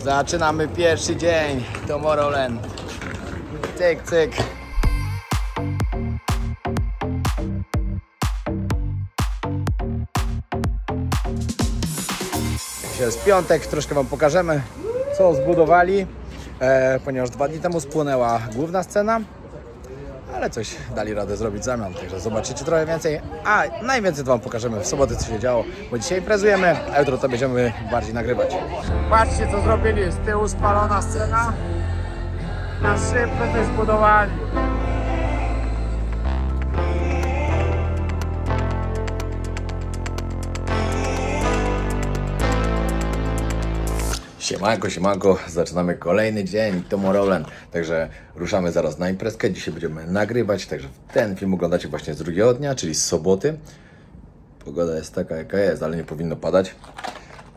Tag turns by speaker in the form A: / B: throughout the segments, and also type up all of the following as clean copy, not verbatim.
A: Zaczynamy pierwszy dzień Tomorrowland. Cyk, cyk. Dzisiaj jest piątek, troszkę wam pokażemy, co zbudowali, ponieważ 2 dni temu spłonęła główna scena, ale coś dali radę zrobić w zamian, także zobaczycie trochę więcej, a najwięcej to wam pokażemy w sobotę, co się działo, bo dzisiaj imprezujemy, a jutro to będziemy bardziej nagrywać. Patrzcie, co zrobili, z tyłu spalona scena, na szybko coś zbudowali. Siemanko, siemanko, zaczynamy kolejny dzień Tomorrowland, także ruszamy zaraz na imprezkę, dzisiaj będziemy nagrywać, także ten film oglądacie właśnie z drugiego dnia, czyli z soboty. Pogoda jest taka jaka jest, ale nie powinno padać.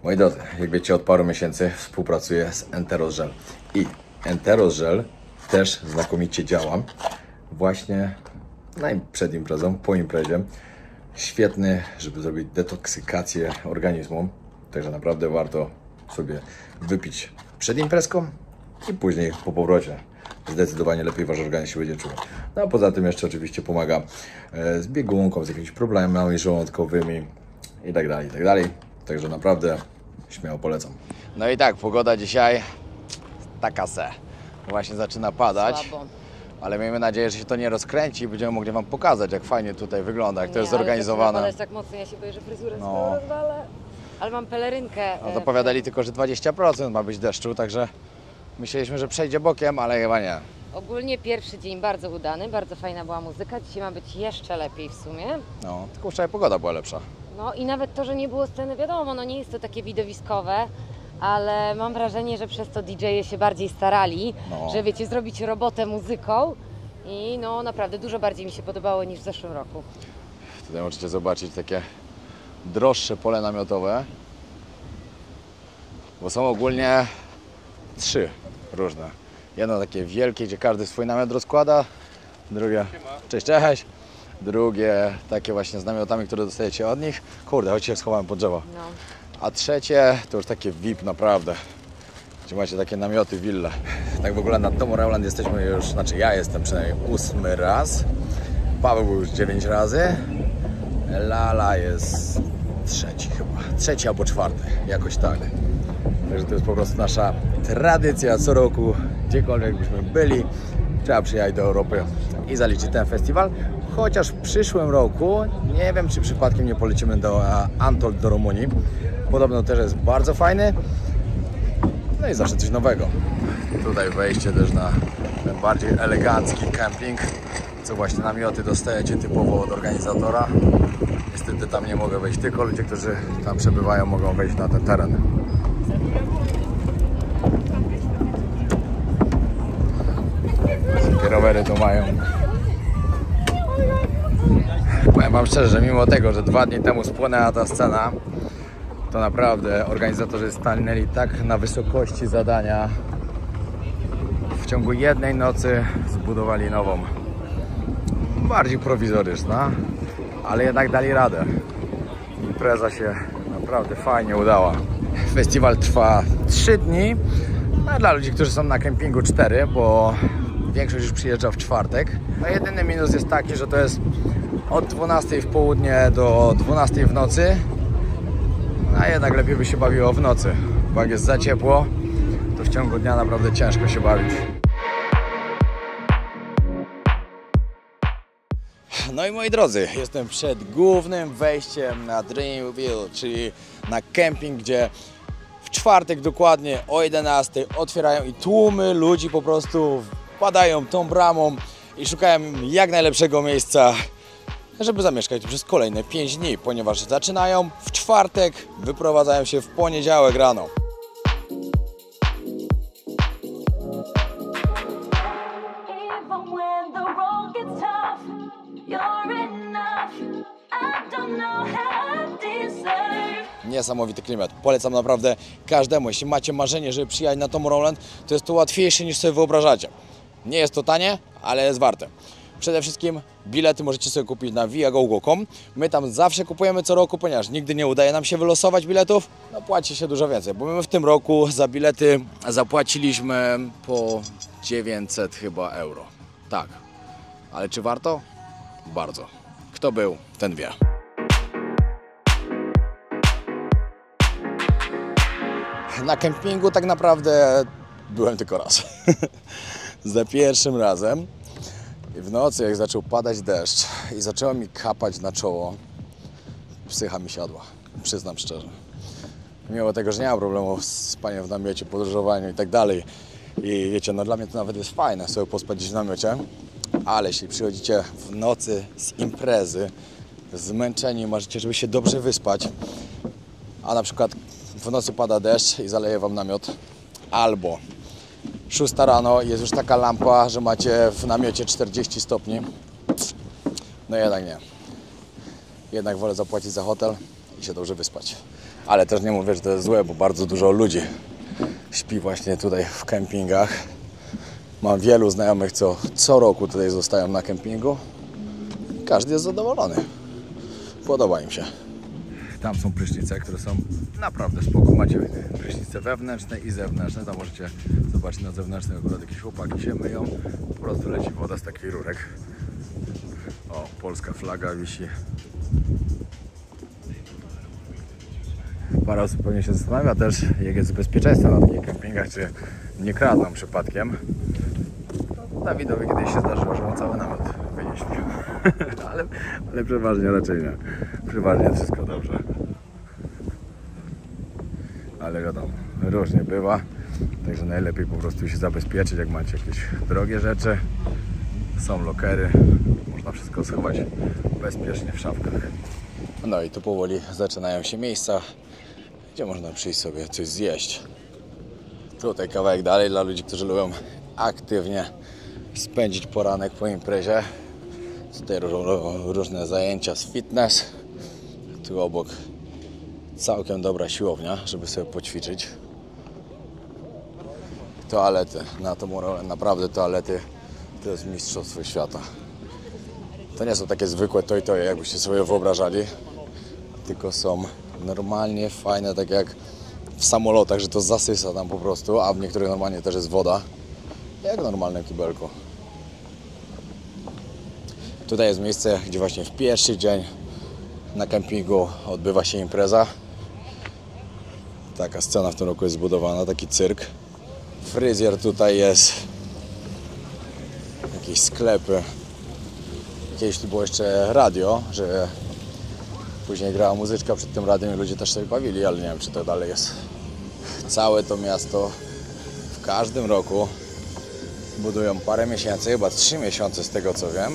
A: Moi drodzy, jak wiecie, od paru miesięcy współpracuję z Enteros Gel i Enteros Gel też znakomicie działa właśnie przed imprezą, po imprezie. Świetny, żeby zrobić detoksykację organizmu, także naprawdę warto sobie wypić przed imprezką i później po powrocie. Zdecydowanie lepiej wasz organizm się będzie czuł. No a poza tym jeszcze oczywiście pomaga z biegunką, z jakimiś problemami żołądkowymi i tak dalej, i tak dalej. Także naprawdę śmiało polecam. No i tak, pogoda dzisiaj taka se. Właśnie zaczyna padać. Słabo. Ale miejmy nadzieję, że się to nie rozkręci i będziemy mogli wam pokazać, jak fajnie tutaj wygląda, jak to jest zorganizowane.
B: Ale tak mocno, ja się boję, że fryzurę swoją rozwalę. Ale mam pelerynkę.
A: No zapowiadali tylko, że 20% ma być deszczu, także myśleliśmy, że przejdzie bokiem, ale chyba nie.
B: Ogólnie pierwszy dzień bardzo udany, bardzo fajna była muzyka. Dzisiaj ma być jeszcze lepiej w sumie.
A: No, tylko wczoraj pogoda była lepsza.
B: No i nawet to, że nie było sceny, wiadomo, no nie jest to takie widowiskowe, ale mam wrażenie, że przez to DJ-e się bardziej starali, że wiecie, zrobić robotę muzyką i no naprawdę dużo bardziej mi się podobało niż w zeszłym roku.
A: Tutaj możecie zobaczyć takie droższe pole namiotowe, bo są ogólnie 3 różne. Jedno takie wielkie, gdzie każdy swój namiot rozkłada, drugie, cześć, cześć, drugie takie właśnie z namiotami, które dostajecie od nich. Kurde, choć się schowałem pod drzewo. No. A trzecie to już takie VIP naprawdę, gdzie macie takie namioty, wille. Tak w ogóle na Tomorrowland jesteśmy już, znaczy ja jestem przynajmniej 8 raz, Paweł był już 9 razy, Lala jest 3 chyba, 3 albo 4, jakoś tak. Także to jest po prostu nasza tradycja co roku, gdziekolwiek byśmy byli, trzeba przyjechać do Europy i zaliczyć ten festiwal. Chociaż w przyszłym roku, nie wiem czy przypadkiem nie polecimy do Antold, do Rumunii. Podobno też jest bardzo fajny, no i zawsze coś nowego. Tutaj wejście też na ten bardziej elegancki camping, co właśnie namioty dostajecie typowo od organizatora. Niestety tam nie mogę wejść, tylko ludzie, którzy tam przebywają, mogą wejść na ten teren. Takie rowery tu mają. Powiem wam szczerze, że mimo tego, że 2 dni temu spłonęła ta scena, to naprawdę organizatorzy stanęli tak na wysokości zadania. W ciągu jednej nocy zbudowali nową. Bardziej prowizoryczna, ale jednak dali radę. Impreza się naprawdę fajnie udała. Festiwal trwa 3 dni, a dla ludzi, którzy są na kempingu 4, bo większość już przyjeżdża w czwartek. No jedyny minus jest taki, że to jest od 12 w południe do 12 w nocy, a jednak lepiej by się bawiło w nocy, bo jak jest za ciepło, to w ciągu dnia naprawdę ciężko się bawić. No i moi drodzy, jestem przed głównym wejściem na Dreamville, czyli na kemping, gdzie w czwartek dokładnie o 11 otwierają i tłumy ludzi po prostu wpadają tą bramą i szukają jak najlepszego miejsca, żeby zamieszkać tu przez kolejne 5 dni, ponieważ zaczynają w czwartek, wyprowadzają się w poniedziałek rano. Niesamowity klimat. Polecam naprawdę każdemu. Jeśli macie marzenie, żeby przyjechać na Tomorrowland, to jest to łatwiejsze niż sobie wyobrażacie. Nie jest to tanie, ale jest warte. Przede wszystkim bilety możecie sobie kupić na viagogo.com. My tam zawsze kupujemy co roku, ponieważ nigdy nie udaje nam się wylosować biletów. No płaci się dużo więcej, bo my w tym roku za bilety zapłaciliśmy po 900 chyba euro. Tak, ale czy warto? Bardzo. Kto był, ten wie. Na kempingu tak naprawdę byłem tylko raz. Za pierwszym razem. I w nocy, jak zaczął padać deszcz i zaczęło mi kapać na czoło, psycha mi siadła, przyznam szczerze. Mimo tego, że nie mam problemu z spaniem w namiocie, podróżowaniu i tak dalej. I wiecie, no dla mnie to nawet jest fajne sobie pospać gdzieś w namiocie, ale jeśli przychodzicie w nocy z imprezy, zmęczeni, marzycie, żeby się dobrze wyspać, a na przykład w nocy pada deszcz i zaleje wam namiot, albo 6 rano jest już taka lampa, że macie w namiocie 40 stopni. No jednak nie. Jednak wolę zapłacić za hotel i się dobrze wyspać. Ale też nie mówię, że to jest złe, bo bardzo dużo ludzi śpi właśnie tutaj w kempingach. Mam wielu znajomych, co roku tutaj zostają na kempingu. Każdy jest zadowolony. Podoba im się. Tam są prysznice, które są naprawdę spoko. Macie prysznice wewnętrzne i zewnętrzne. Tam możecie zobaczyć na zewnętrznej, akurat jakieś chłopaki się myją. Po prostu leci woda z takich rurek. O, polska flaga wisi. Parę osób pewnie się zastanawia też, jak jest z bezpieczeństwem na takich kempingach, czy nie kradną przypadkiem. No, Dawidowi kiedyś się zdarzyło, że on cały namiot wynieśli. ale przeważnie raczej nie. Przeważnie wszystko dobrze. Ale wiadomo, różnie bywa. Także najlepiej po prostu się zabezpieczyć, jak macie jakieś drogie rzeczy. Są lokery. Można wszystko schować bezpiecznie w szafkach. No i tu powoli zaczynają się miejsca, gdzie można przyjść sobie coś zjeść. Tutaj kawałek dalej dla ludzi, którzy lubią aktywnie spędzić poranek po imprezie. Tutaj różne zajęcia z fitness. Tu obok całkiem dobra siłownia, żeby sobie poćwiczyć. Toalety. Na Tomorrowland naprawdę toalety to jest mistrzostwo świata. To nie są takie zwykłe toj-toje, jakbyście sobie wyobrażali. Tylko są normalnie fajne, tak jak w samolotach, że to zasysa tam po prostu, a w niektórych normalnie też jest woda. Jak w normalnym kibelku. Tutaj jest miejsce, gdzie właśnie w pierwszy dzień na kempingu odbywa się impreza. Taka scena w tym roku jest zbudowana, taki cyrk. Fryzjer tutaj jest. Jakieś sklepy. Kiedyś tu było jeszcze radio, że później grała muzyczka przed tym radiem i ludzie też sobie bawili, ale nie wiem, czy to dalej jest. Całe to miasto w każdym roku budują parę miesięcy, chyba 3 miesiące z tego co wiem.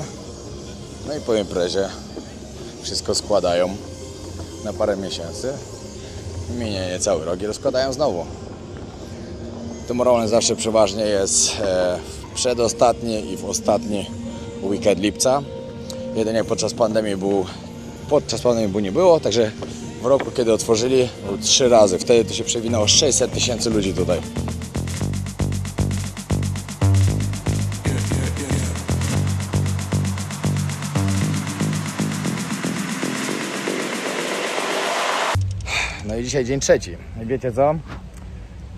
A: No i po imprezie wszystko składają na parę miesięcy. Minie niecały rok i rozkładają znowu. Tomorrowland zawsze przeważnie jest w przedostatni i w ostatni weekend lipca. Jedynie podczas pandemii nie było, także w roku, kiedy otworzyli, był 3 razy. Wtedy to się przewinęło 600 000 ludzi tutaj. No i dzisiaj dzień trzeci. I wiecie co?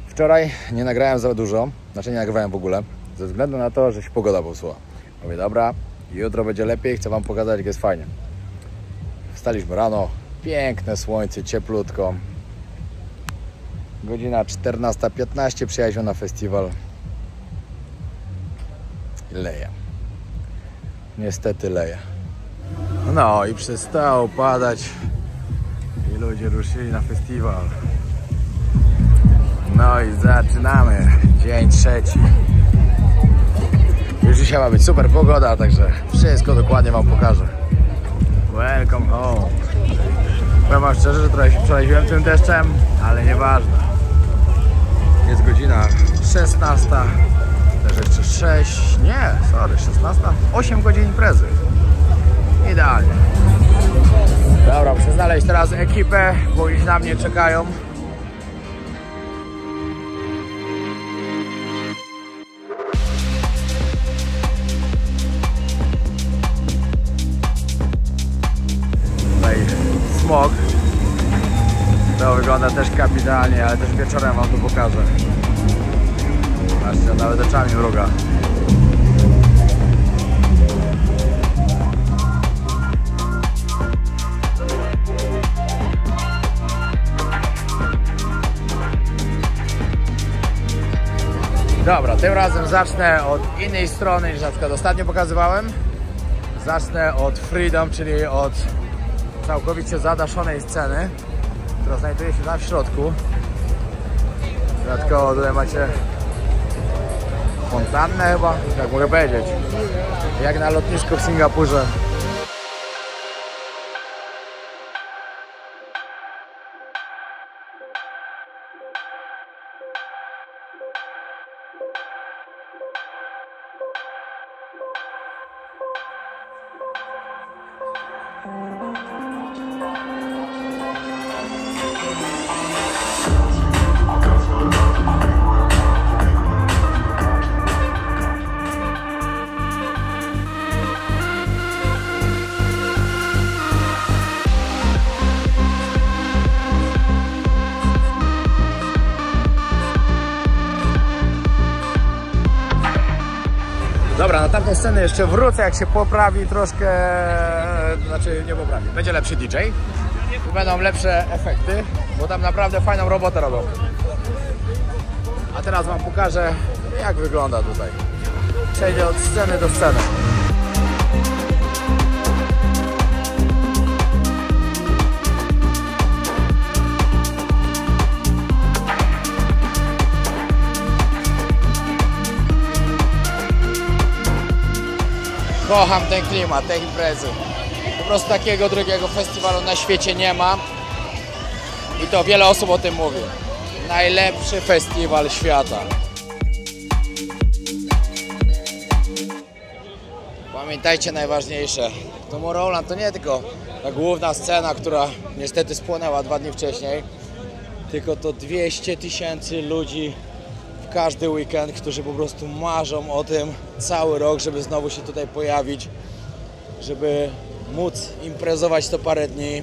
A: Wczoraj nie nagrałem za dużo, znaczy nie nagrywałem w ogóle, ze względu na to, że się pogoda popsuła. Mówię, dobra, jutro będzie lepiej, chcę wam pokazać, jak jest fajnie. Wstaliśmy rano, piękne słońce, cieplutko. Godzina 14:15, przyjechaliśmy na festiwal. Leje. Niestety leje. No i przestało padać i ludzie ruszyli na festiwal. No i zaczynamy. Dzień trzeci. Już dzisiaj ma być super pogoda, także wszystko dokładnie wam pokażę. Welcome home. Powiem wam szczerze, że trochę się przeraziłem tym deszczem, ale nieważne. Jest godzina 16. Też jeszcze 16. 8 godzin imprezy. Idealnie. Dobra, muszę znaleźć teraz ekipę, bo już na mnie czekają. idealnie, ale też wieczorem wam to pokażę. Patrzcie, nawet oczami mruga. Dobra, tym razem zacznę od innej strony niż na przykład ostatnio pokazywałem. Zacznę od Freedom, czyli od całkowicie zadaszonej sceny, która znajduje się tam w środku. Dodatkowo tutaj macie fontannę chyba, tak mogę powiedzieć, jak na lotnisku w Singapurze. Dobra, na tamtą scenę jeszcze wrócę, jak się poprawi troszkę, znaczy nie poprawi, będzie lepszy DJ i będą lepsze efekty, bo tam naprawdę fajną robotę robią. A teraz wam pokażę, jak wygląda tutaj. Przejdę od sceny do sceny. Kocham ten klimat, te imprezy. Po prostu takiego drugiego festiwalu na świecie nie ma. I to wiele osób o tym mówi. Najlepszy festiwal świata. Pamiętajcie najważniejsze. Tomorrowland to nie tylko ta główna scena, która niestety spłonęła 2 dni wcześniej. Tylko to 200 000 ludzi każdy weekend, którzy po prostu marzą o tym cały rok, żeby znowu się tutaj pojawić, żeby móc imprezować to parę dni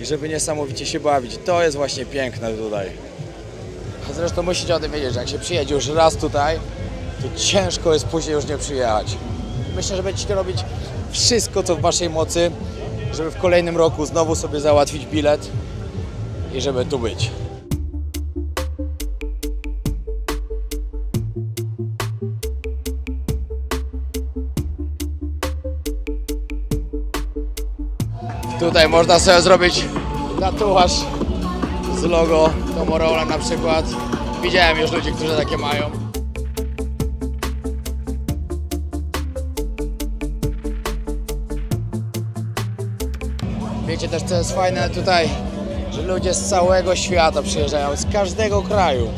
A: i żeby niesamowicie się bawić. To jest właśnie piękne tutaj. Zresztą musicie o tym wiedzieć, że jak się przyjedzie już raz tutaj, to ciężko jest później już nie przyjechać. Myślę, że będziecie robić wszystko, co w waszej mocy, żeby w kolejnym roku znowu sobie załatwić bilet i żeby tu być. Tutaj można sobie zrobić tatuaż z logo Tomorrowland na przykład. Widziałem już ludzi, którzy takie mają. Wiecie też, co jest fajne tutaj, że ludzie z całego świata przyjeżdżają, z każdego kraju.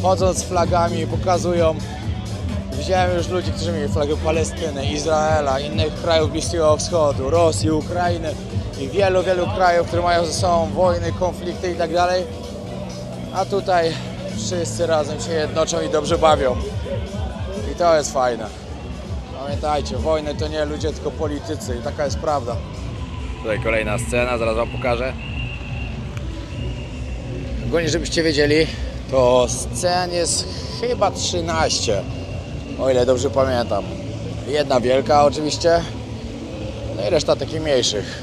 A: Chodzą z flagami, pokazują. Widziałem już ludzi, którzy mieli flagę Palestyny, Izraela, innych krajów Bliskiego Wschodu, Rosji, Ukrainy i wielu krajów, które mają ze sobą wojny, konflikty i tak dalej. A tutaj wszyscy razem się jednoczą i dobrze bawią. I to jest fajne. Pamiętajcie, wojny to nie ludzie, tylko politycy i taka jest prawda. Tutaj kolejna scena, zaraz wam pokażę. Ogólnie, żebyście wiedzieli, to scen jest chyba 13. O ile dobrze pamiętam. Jedna wielka oczywiście, no i reszta takich mniejszych.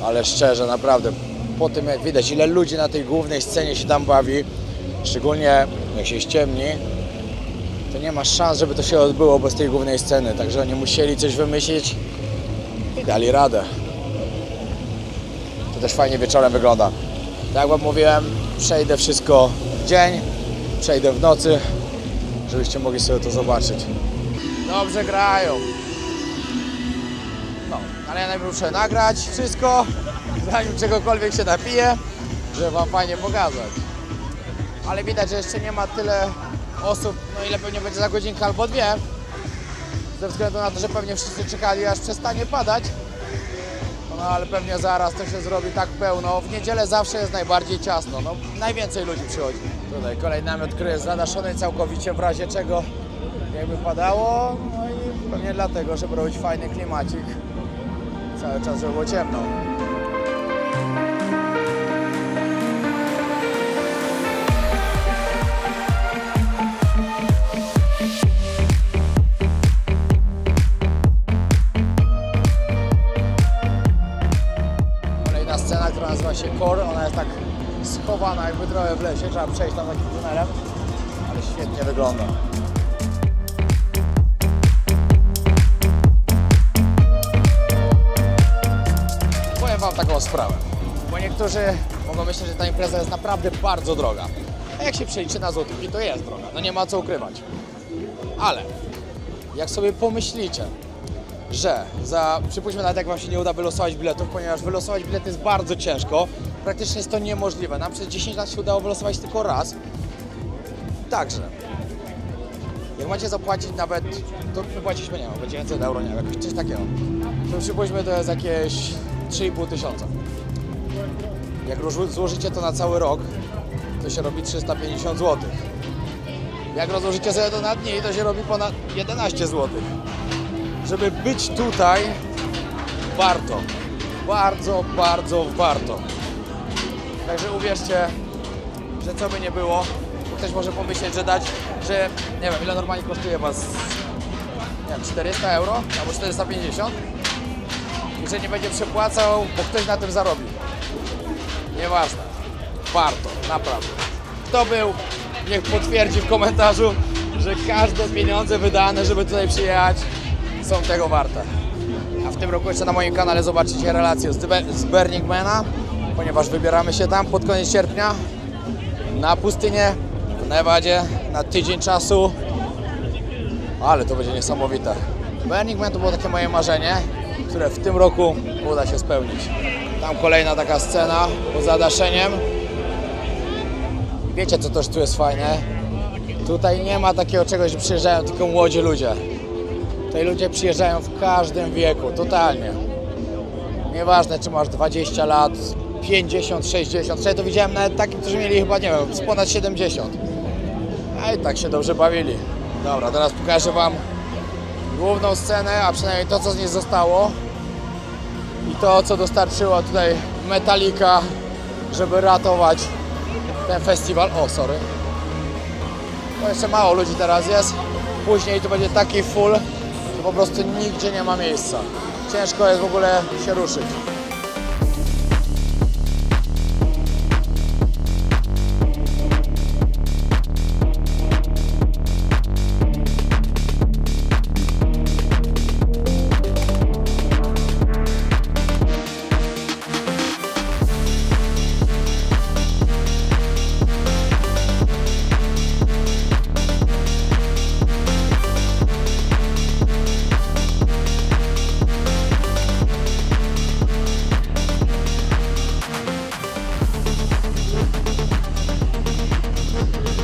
A: Ale szczerze, naprawdę, po tym jak widać, ile ludzi na tej głównej scenie się tam bawi, szczególnie jak się ściemni, to nie ma szans, żeby to się odbyło bez tej głównej sceny. Także oni musieli coś wymyślić i dali radę. To też fajnie wieczorem wygląda. Tak jak wam mówiłem, przejdę wszystko w dzień, przejdę w nocy, żebyście mogli sobie to zobaczyć. Dobrze grają. No, ale ja najpierw muszę nagrać wszystko, zanim czegokolwiek się napiję, żeby wam fajnie pokazać. Ale widać, że jeszcze nie ma tyle osób, no ile pewnie będzie za godzinkę albo 2. Ze względu na to, że pewnie wszyscy czekali, aż przestanie padać. No ale pewnie zaraz to się zrobi tak pełno. W niedzielę zawsze jest najbardziej ciasno, no najwięcej ludzi przychodzi. Tutaj kolejny namiot, który jest zadaszony całkowicie w razie czego jakby padało. No i pewnie dlatego, żeby robić fajny klimacik. Cały czas, żeby było ciemno. jakby trochę w lesie, trzeba przejść tam takim tunelem, ale świetnie wygląda. Powiem wam taką sprawę, bo niektórzy mogą myśleć, że ta impreza jest naprawdę bardzo droga. A jak się przeliczy na złotówki, to jest droga, no nie ma co ukrywać. Ale jak sobie pomyślicie, że przypuśćmy nawet jak wam się nie uda wylosować biletów, ponieważ wylosować bilety jest bardzo ciężko, praktycznie jest to niemożliwe. Nam przez 10 lat się udało wylosować tylko raz. Także, jak macie zapłacić nawet, to płaciliśmy, nie wiem, będzie 900 euro, nie wiem, jakoś coś takiego. To przypuśćmy, to jest jakieś 3,5 tysiąca. Jak złożycie to na cały rok, to się robi 350 zł. Jak rozłożycie sobie to na dni, to się robi ponad 11 zł. Żeby być tutaj, warto. Bardzo, bardzo warto. Także uwierzcie, że co by nie było, bo ktoś może pomyśleć, że nie wiem, ile normalnie kosztuje was, nie wiem, 400 euro albo 450 i że nie będzie przepłacał, bo ktoś na tym zarobi. Nieważne. Warto, naprawdę. Kto był, niech potwierdzi w komentarzu, że każde pieniądze wydane, żeby tutaj przyjechać, są tego warte. A w tym roku jeszcze na moim kanale zobaczycie relację z Burning Mana, ponieważ wybieramy się tam pod koniec sierpnia na pustynię w Nevadzie na tydzień czasu. Ale to będzie niesamowite. Burning Man to było takie moje marzenie, które w tym roku uda się spełnić. Tam kolejna taka scena pod zadaszeniem. Wiecie, co też tu jest fajne? Tutaj nie ma takiego czegoś, że przyjeżdżają tylko młodzi ludzie. Tutaj ludzie przyjeżdżają w każdym wieku, totalnie. Nieważne, czy masz 20 lat, 50, 60. Wczoraj to widziałem nawet takich, którzy mieli chyba, nie wiem, z ponad 70. A i tak się dobrze bawili. Dobra, teraz pokażę wam główną scenę, a przynajmniej to, co z niej zostało. I to, co dostarczyła tutaj Metallica, żeby ratować ten festiwal. O, sorry. To jeszcze mało ludzi teraz jest. Później tu będzie taki full, że po prostu nigdzie nie ma miejsca. Ciężko jest w ogóle się ruszyć.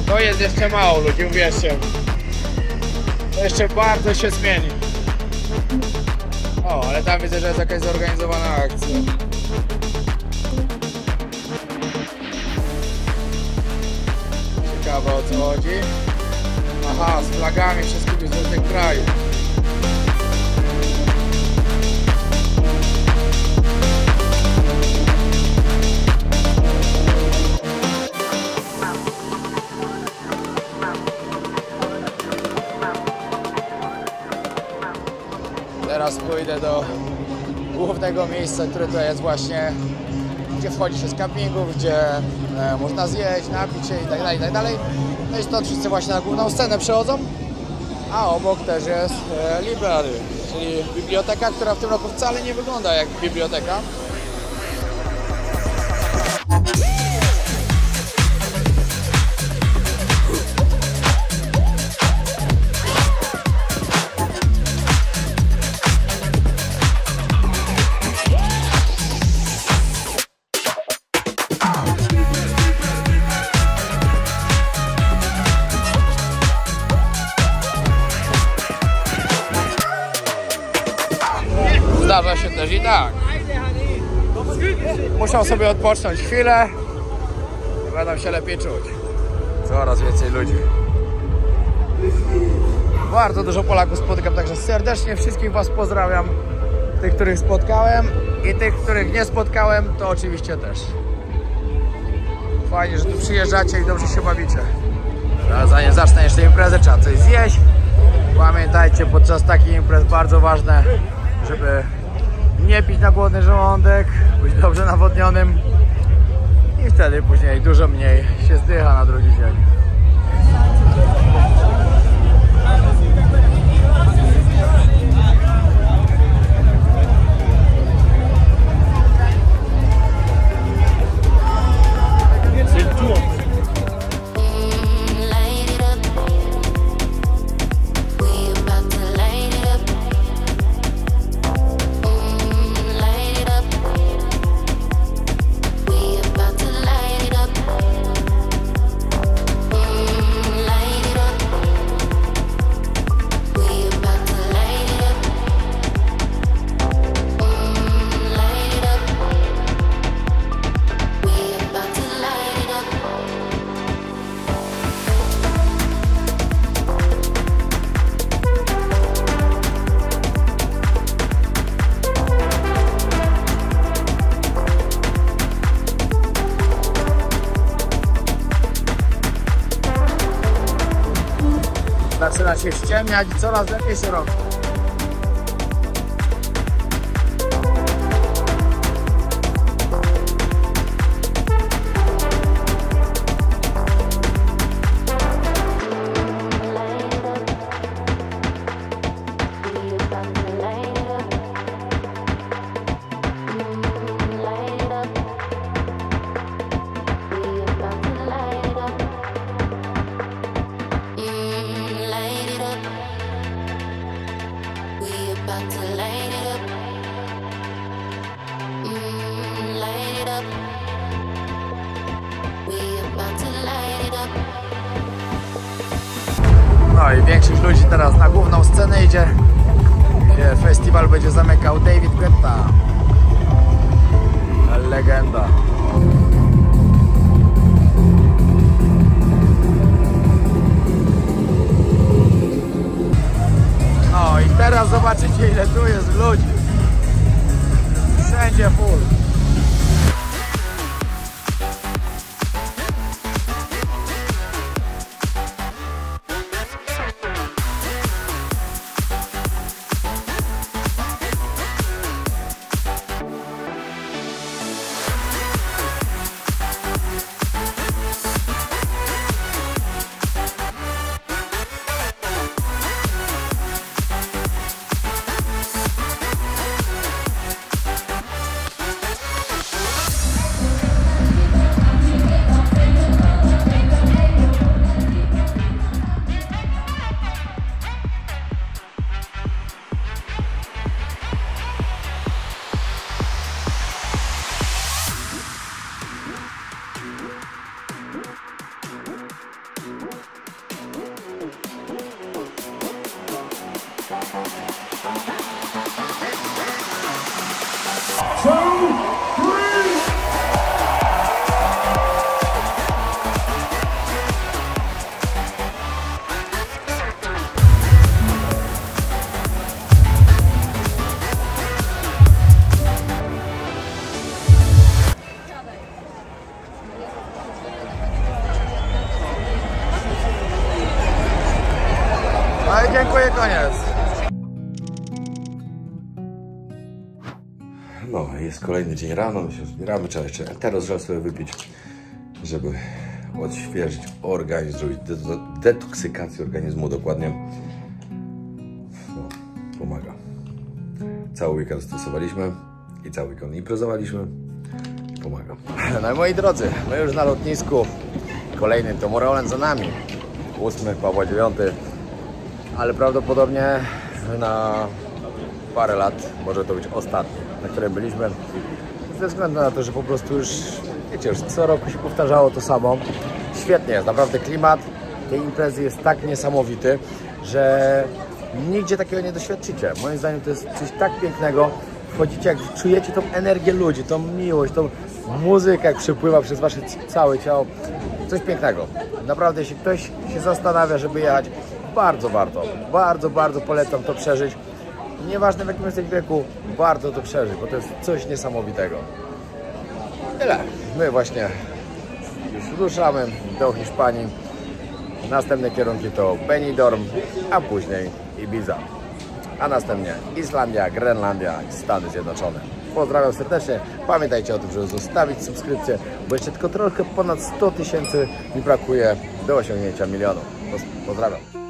A: To jest jeszcze mało ludzi, uwierzcie. To jeszcze bardzo się zmieni. O, ale tam widzę, że jest jakaś zorganizowana akcja. Ciekawe, o co chodzi. Aha, z flagami wszystkimi z różnych krajów. Teraz pójdę do głównego miejsca, które tutaj jest właśnie, gdzie wchodzi się z kampingów, gdzie można zjeść, napić się i tak dalej. No i stąd wszyscy właśnie na główną scenę przychodzą, a obok też jest library, czyli biblioteka, która w tym roku wcale nie wygląda jak biblioteka. Zdarza się też i tak. Muszą sobie odpocząć chwilę i będą się lepiej czuć. Coraz więcej ludzi. Bardzo dużo Polaków spotykam, także serdecznie wszystkich was pozdrawiam. Tych, których spotkałem i tych, których nie spotkałem, to oczywiście też. Fajnie, że tu przyjeżdżacie i dobrze się bawicie. Ale zanim zacznę jeszcze imprezę, trzeba coś zjeść. Pamiętajcie, podczas takich imprez bardzo ważne, żeby nie pić na głodny żołądek, być dobrze nawodnionym i wtedy później dużo mniej się zdycha na drugi dzień. Zaczyna się ściemniać i coraz lepiej się robi. No i większość ludzi teraz na główną scenę idzie, gdzie festiwal będzie zamykał David Guetta. Legenda. No i teraz zobaczycie, ile tu jest ludzi. Wszędzie full. No i dziękuję, koniec. No, jest kolejny dzień rano, my się zbieramy, trzeba jeszcze teraz sobie wypić, żeby odświeżyć organizm, zrobić detoksykację organizmu dokładnie. No, pomaga. Cały weekend stosowaliśmy i cały weekend imprezowaliśmy i pomaga. No i moi drodzy, my już na lotnisku, kolejny Tomorrowland za nami, 8, Pawła 9, ale prawdopodobnie na parę lat może to być ostatni, na którym byliśmy, ze względu na to, że po prostu już, wiecie, już co roku się powtarzało to samo. Świetnie jest, naprawdę klimat tej imprezy jest tak niesamowity, że nigdzie takiego nie doświadczycie. Moim zdaniem to jest coś tak pięknego, wchodzicie, jak czujecie tą energię ludzi, tą miłość, tą muzykę, jak przepływa przez wasze całe ciało, coś pięknego. Naprawdę, jeśli ktoś się zastanawia, żeby jechać, bardzo warto, bardzo polecam to przeżyć. Nieważne w jakim jesteś wieku, warto to przeżyć, bo to jest coś niesamowitego. Tyle. My właśnie już ruszamy do Hiszpanii. Następne kierunki to Benidorm, a później Ibiza. A następnie Islandia, Grenlandia i Stany Zjednoczone. pozdrawiam serdecznie. Pamiętajcie o tym, żeby zostawić subskrypcję, bo jeszcze tylko trochę ponad 100 000 mi brakuje do osiągnięcia milionu. Pozdrawiam.